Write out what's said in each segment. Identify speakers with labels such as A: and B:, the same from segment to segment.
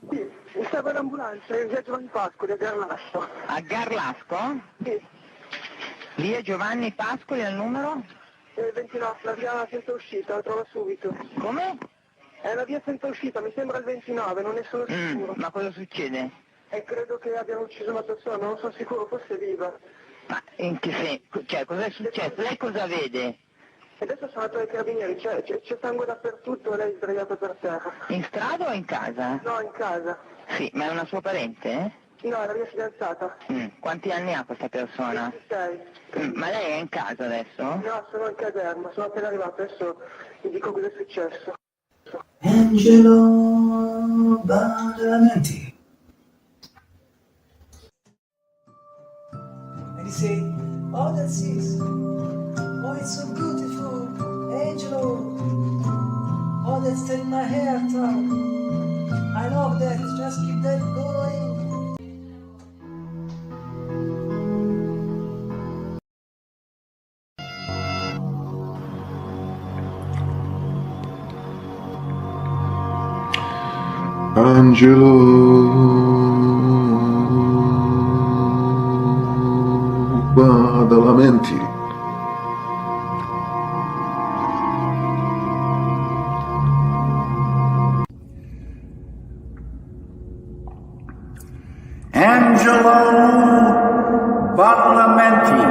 A: Sì, mi serve un'ambulanza in via Giovanni Pascoli a Garlasco.
B: A Garlasco?
A: Sì,
B: Via Giovanni Pascoli al numero?
A: 29, la via senza uscita, la trovo subito.
B: Come?
A: È la via senza uscita, mi sembra il 29, non ne sono sicuro.
B: Ma cosa succede?
A: E credo che abbiano ucciso una persona, non sono sicuro, forse è viva.
B: Ma in che senso? Cioè, cos'è successo? Lei cosa vede?
A: E adesso sono andato ai carabinieri, c'è sangue dappertutto e lei è sdraiata per terra.
B: In strada o in casa?
A: No, in casa.
B: Sì, ma è una sua parente, eh?
A: No, è la mia fidanzata.
B: Quanti anni ha questa persona?
A: 26.
B: Ma lei è in casa adesso?
A: No, sono in caserma, sono appena arrivato, adesso vi dico cosa è successo.
C: Angelo Badalamenti. And you say, oh, that's it. Oh, it's so beautiful. Angelo. Oh, that's in my hair, Tom. I love that. Just keep that going.
D: Angelo Badalamenti.
E: Angelo Badalamenti.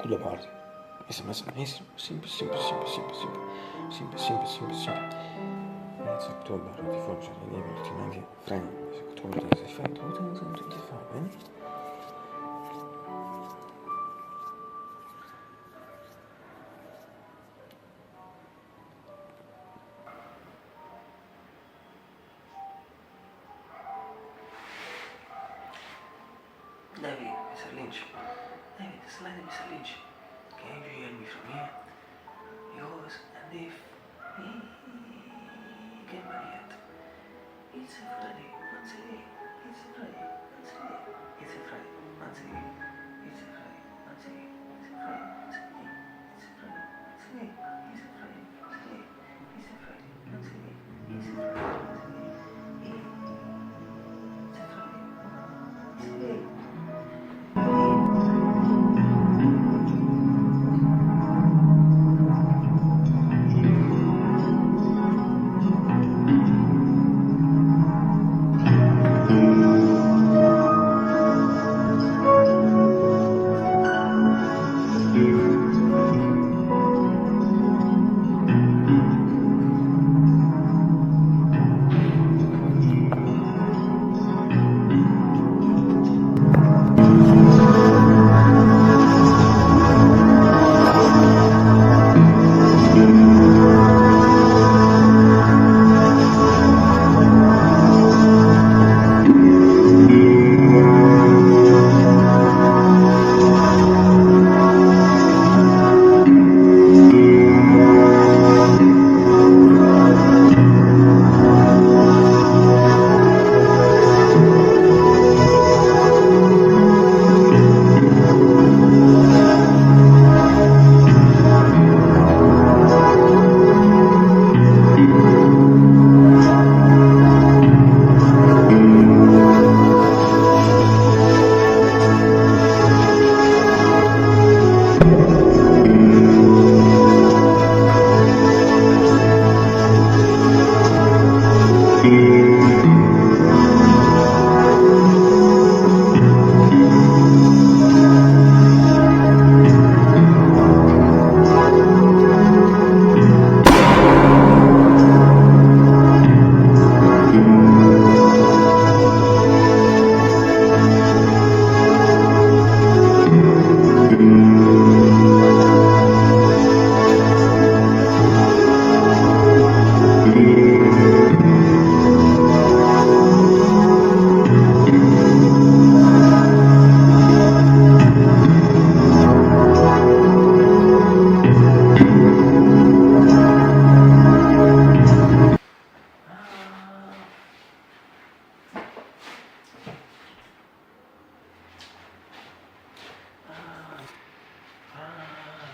F: Gute Party. Simple. It's October 24, January 1990, Frank, October 25, 2025, eh? David, Mr. Lynch. David, slide Mr. Lynch. Can you hear me from here? Yours, and if he can buy it. It's a Friday, once again. It's a Friday, once again. It's a Friday, once again. It's a Friday, once again. It's a Friday, once again. It's a Friday, once again. It's a Friday, once again. It's a Friday, once again. It's a Friday, once again. It's a Friday, once again.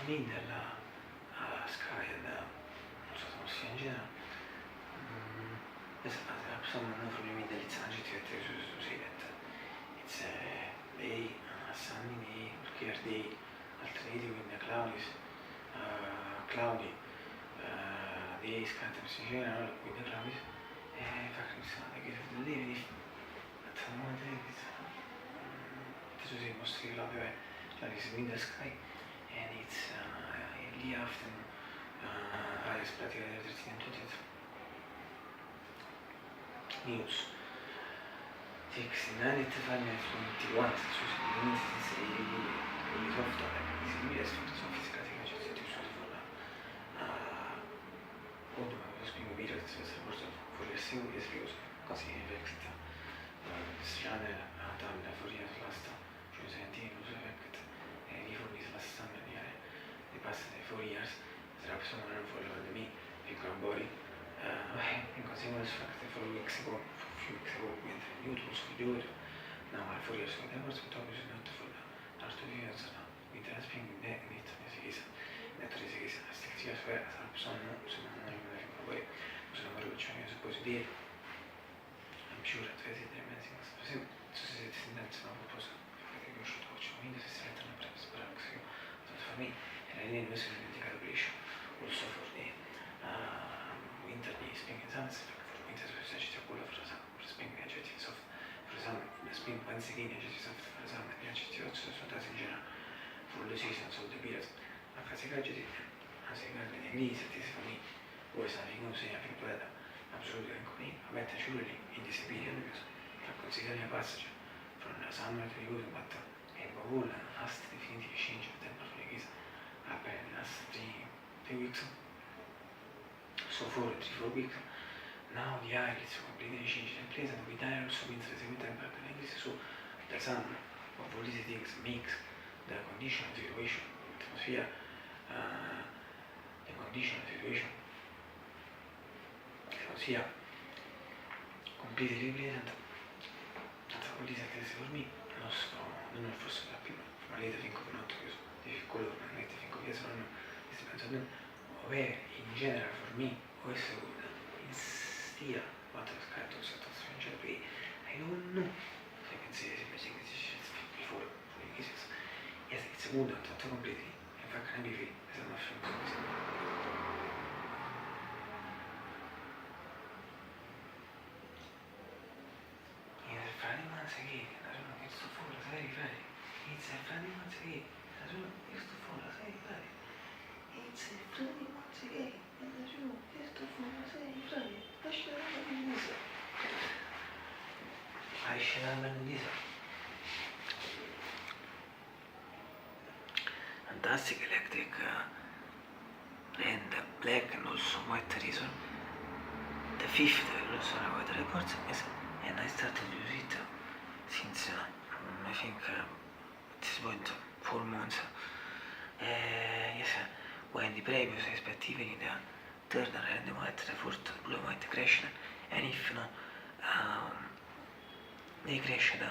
F: mean della Sky and non so se non sia in genere. This someone from the middle, it's agitated to say that it's day, sunny day, clear day, alternating with the cloudy days, cantips in general with the clouds. In fact, it's not like it's the day, at the moment this is mostly love, like it's in the sky, and it's in the afternoon, it's practically 13 and 20. News 69 et 21 i software disponibili sono fisicati cancelliati su quando lo spingo video che si è portato fuori il seguito e spiego così in effect strane dalle furia sulla sta cioè senti lo so effect e di forni sulla sta maniera di passa dei 4 years sarà persona non fuori da me piccola body in conseguenza del fatto che for weeks ago mentre YouTube was videoed now I 4 years ago that was top is not for the last 2 years now with the spring net is stick sarà persona se non poi se non voglio cioè se puoi dire I'm sure that vedi delle mezzi ma se siete tendenza una proposta perché io ho scelto quindi se si mette una presa per che io for me and I didn't miss the calculation also for the winter di spring exams for winter so c'è quello per spring agenti soft per esame spring once again agenti soft per esame gli agenti sono stati in generale for the season so the period a casa agenti a seguire in inglese ti si fa lì poi sta in un segno più pleda assolutamente qui a mettere giù lì in this period because per considerare la passage from the summer to the but and all last definitive change of temperature is happened in the last 3 weeks. So for 3-4 weeks, now the air is completely changed in place and with air also means the same temperature and this is so the sun of all these things makes the condition of situation, atmosphere, the condition of situation sia completely pleasant. That's all these activities for me, non è forse la prima, ma lei finco che non ho quello che mette finco che sono questi pensano where in general for me also in stia what I've got to satisfaction pay I don't know if I can say this before for the cases yes it's a good not completely in fact can be free as I'm not sure it's Friday once again I don't know it's to fall as very Friday it's a Friday once again I don't know it's to fall as very Friday it's a Friday once again and I don't know it's to fall as very Friday Fantastic electric and black and also white reason. The fifth also white records and I started to use it since I think at this point 4 months. Yes, when the previous expected in the third and the white, the fourth blue white crashed, and if no, they crashed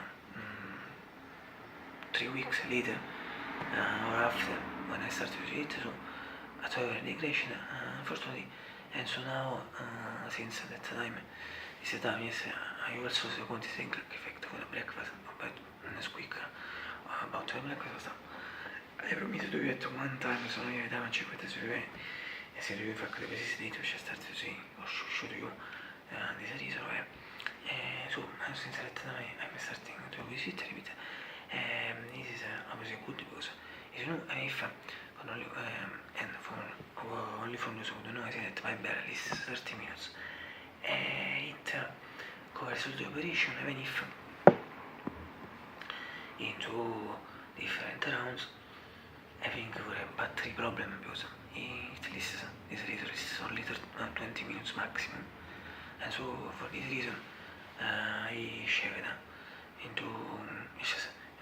F: 3 weeks later or after when I started to use it. So, however, they crashed unfortunately, and so now since that time, this time yes, I also second think effect for the breakfast, but Nesquik about the breakfast. I promise to do it one time, so I damage with this review. E se in fact the esistito c'è stato sì, ho shoot you this reason why so since that time I'm starting to visit repeat this is obviously good because you know if only and for only for news of the noise that my barrel is 30 minutes it covers all the operation even if into different rounds I think for a battery problem because this reason is only 20 minutes maximum, and so for this reason I shaved into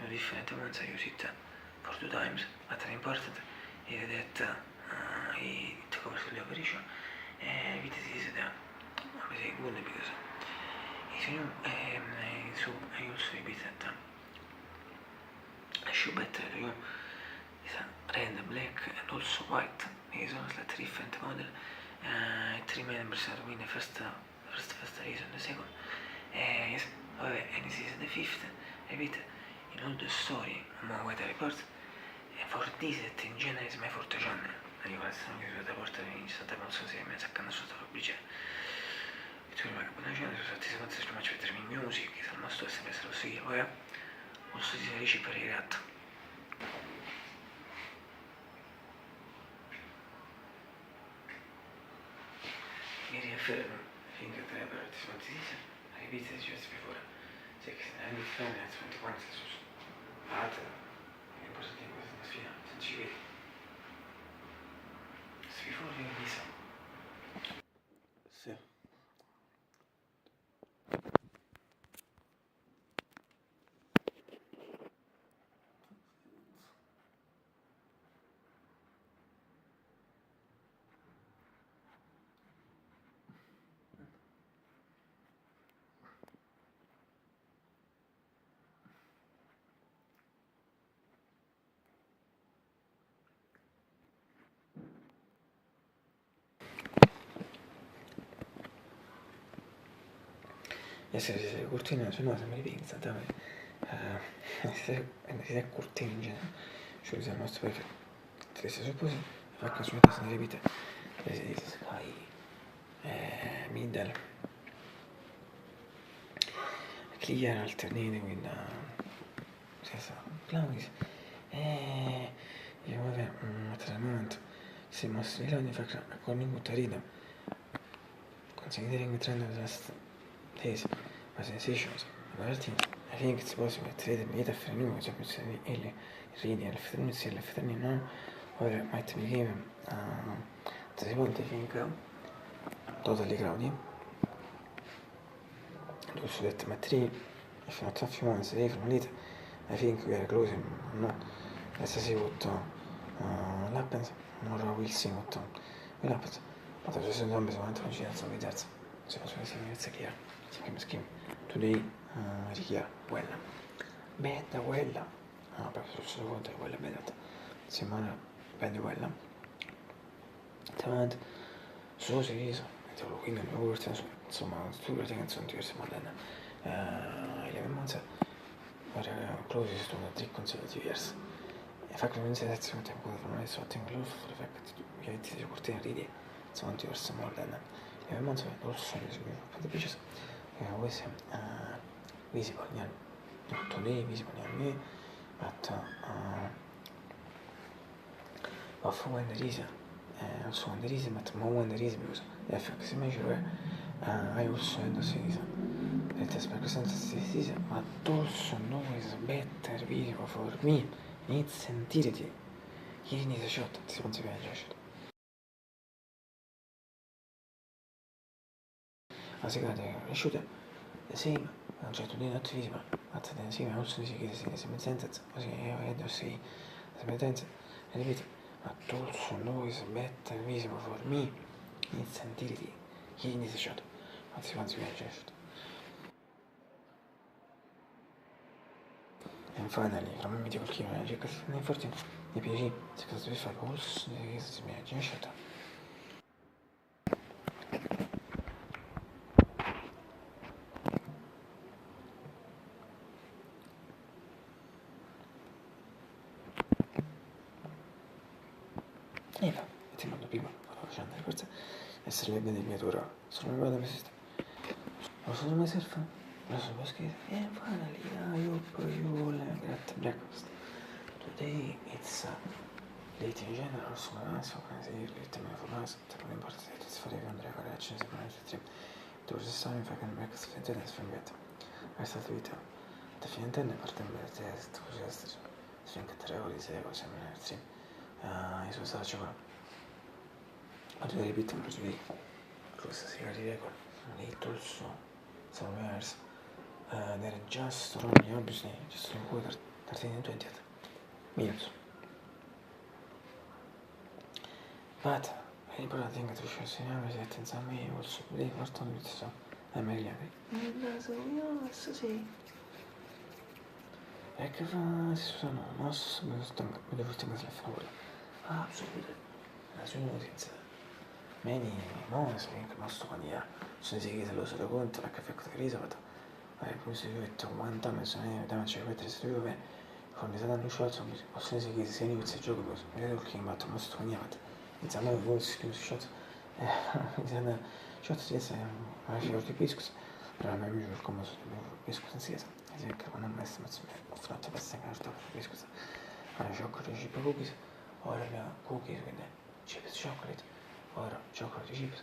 F: different ones. I use it for 2 times, but the important is that it covers the operation with this obviously good because so I also repeat that I show better to you is red, black and and also white. These are like different model. 3 members are in the first race and the second. Yes, vabbè, and this is the fifth. Repeat, in all the story, more weather report. For this, in genere, is my forte channel. Io sono chiuso da porta all'inizio, da non so se mi attaccano sotto l'obbligato. E tu rimani buona cena, sono stati secondi se faccio vedere i music, se non sto sempre essere così, poi posso dire rici per il gatto. Mi riaffermo finché tre partecipanti dice, ripete just before 6 and 21 sus. Altra, è importante in questa sfida, se ci vedi. Before you listen. Sì. Essere se cortina, se no se mi ripete esattamente. Se cortina in genere, cioè il nostro perfetto. Se suppose, fa che sulla testa si ripete. Sky, middle, clear alternative with clowns. Io vabbè, attraversamento, se mostri i launi fa according with the rhythm. Considering the trend of last days, my sensations, another thing, I think it's possible to read the afternoon, which is early reading afternoon, still afternoon now, or it might be given, the second think, totally cloudy. And also that my tree, if not a few months away from it, I think we are closing, no, let's see what happens, or we'll see what will happen. But I just don't want to change some of that. So it's a chiaro. Scheme. Today, richiara, quella. Bella, quella. No, proprio sul conto è quella bella. Settimana, bella quella. Davanti, solo se riso. Quindi non lo insomma, tutte le canzoni diverse moderne. Le memorie, ora, close sono tre consigli diversi. E fa che non si sezione tempo che non è solo tempo loro, per effetto, che ti porti a ridere, sono diverse moderne. Le memorie, non sono di più. Always visible not today visible near me, but when there is also when there is, but more when there is, because the effects measure I also had the season that is present season, but also always better visible for me its entity. Here needs a shot, si può sapere già shot. La segata riuscita the same, non c'è tutto not visible, but the same also si chiede se same sentence, così io vedo sì, same sentence, e ripeto, but also always better visible for me its entity. Here needs a shot, ma si può sapere già shot. And finally, from a medical key manager, because in 14, the PG, 625 also is a shot. E va, ti mando prima, vado facendo le forze, essere le bene ora, sono una brava sistema. Lo sono myself, lo sono scheda, and finally, I hope you all get breakfast. Today it's late in general, sono adesso, come si dice, il tema di us, non importa se ti fare andare a reazione, se non è tre. There was a sign if I can breakfast and then from bed. I started with the fiantenne parte in bed test, così estero. Finché 3 ore di seguo, sembra nel stream. I suoi soci qua oggi ripeto per giudì questa sigari record little so somewheres they're just only obviously just in quarter 13 and 20 minutes but very important thing that we should see now is that in some way also believe what on it so I'm really happy so sì e che fa si sono mosso mi devo stare a lavoro Absolut. Nessuno senza. Meni, no, se vinc nostro mania. Se si chiede lo so conto, la caffè con crisi, vado. Poi se io metto 40 anni, se ne vedo c'è quattro se io con le danno shot, possono si chiede se inizia il gioco, mi vedo che mi batto nostro mania, vado. Iniziamo a vedere se shot. Iniziamo shot si è una figura di piscos. Però a me mi giuro come sono piscos in sesa. E se che quando mi sto ho fatto per stare carta per piscos. Ora chocolate chip cookies, ora cookies quindi chips chocolate, ora chocolate chips.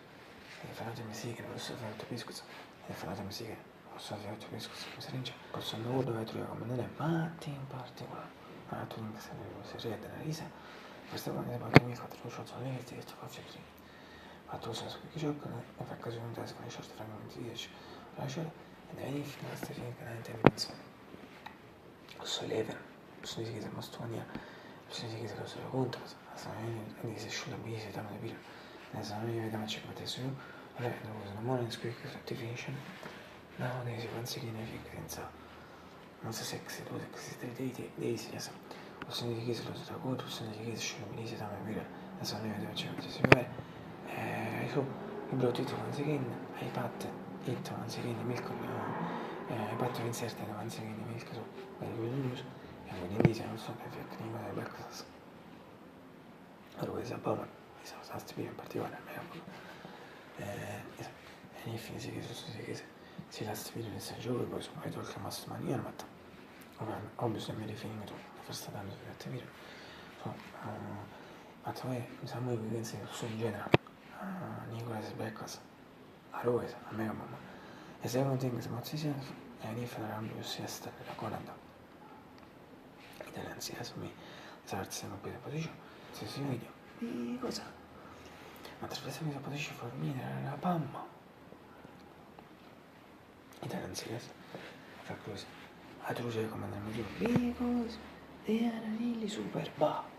F: E fatemi sì che non posso fare tutto biscuits. E fatemi sì che posso fare tutto biscuits. Mi si rince. Posso andare dove troviamo come non è matti in particolare. Ma tu non si ride nella risa. Questa qua ne porta mia 4 shot sono le che sto facendo così. Ma tu sai che gioco e fa caso non testa con i short fragmenti 10. Lasciare e devi fino a stare finché non ti penso. Posso levare. Sono si chiede Mastonia, sono si chiede cosa lo conta, sono di se sciulla bise, da una birra, ne sono io vediamo c'è come adesso io, allora devo usare un morning squeak certification, no, ne si pensi che ne fica senza, non so se tu sexy dei si sa, o sono si chiede lo so da conto, o sono si chiede sciulla bise, da una birra, ne sono io vediamo c'è come adesso io, io, i brutti once again, iPad, it once again, milk, iPad insert once again, milk, so, very good news. Quindi siamo solo per finire le breakfast. Allora questa bomba, mi sono stati bene in particolare, e infine si chiede se la stabilire nel gioco e poi sono vedo il chiamato maniera, ma ho bisogno di finire tu, per stare dando per attivare. Ma tu mi sa molto che pensi su in genere, Nicola si breakfast, a Rose, a me mamma. E se non tengo se non si sente, e inizia a rambere siesta nella colonna. Dell'entusiasmo sarsi non puede position se si video di cosa ma traspressione di position formire la pamma e dell'entusiasmo fa così a truce come nel motivo because they are really super bah.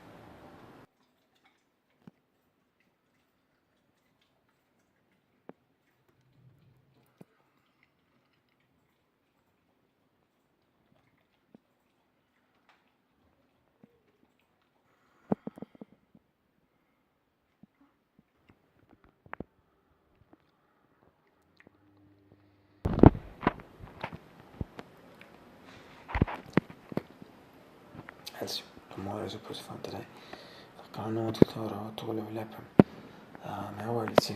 F: Anzi, non muore se posso fare perché non ho tutto ora, ho tutto quello che l'è per me voglio sì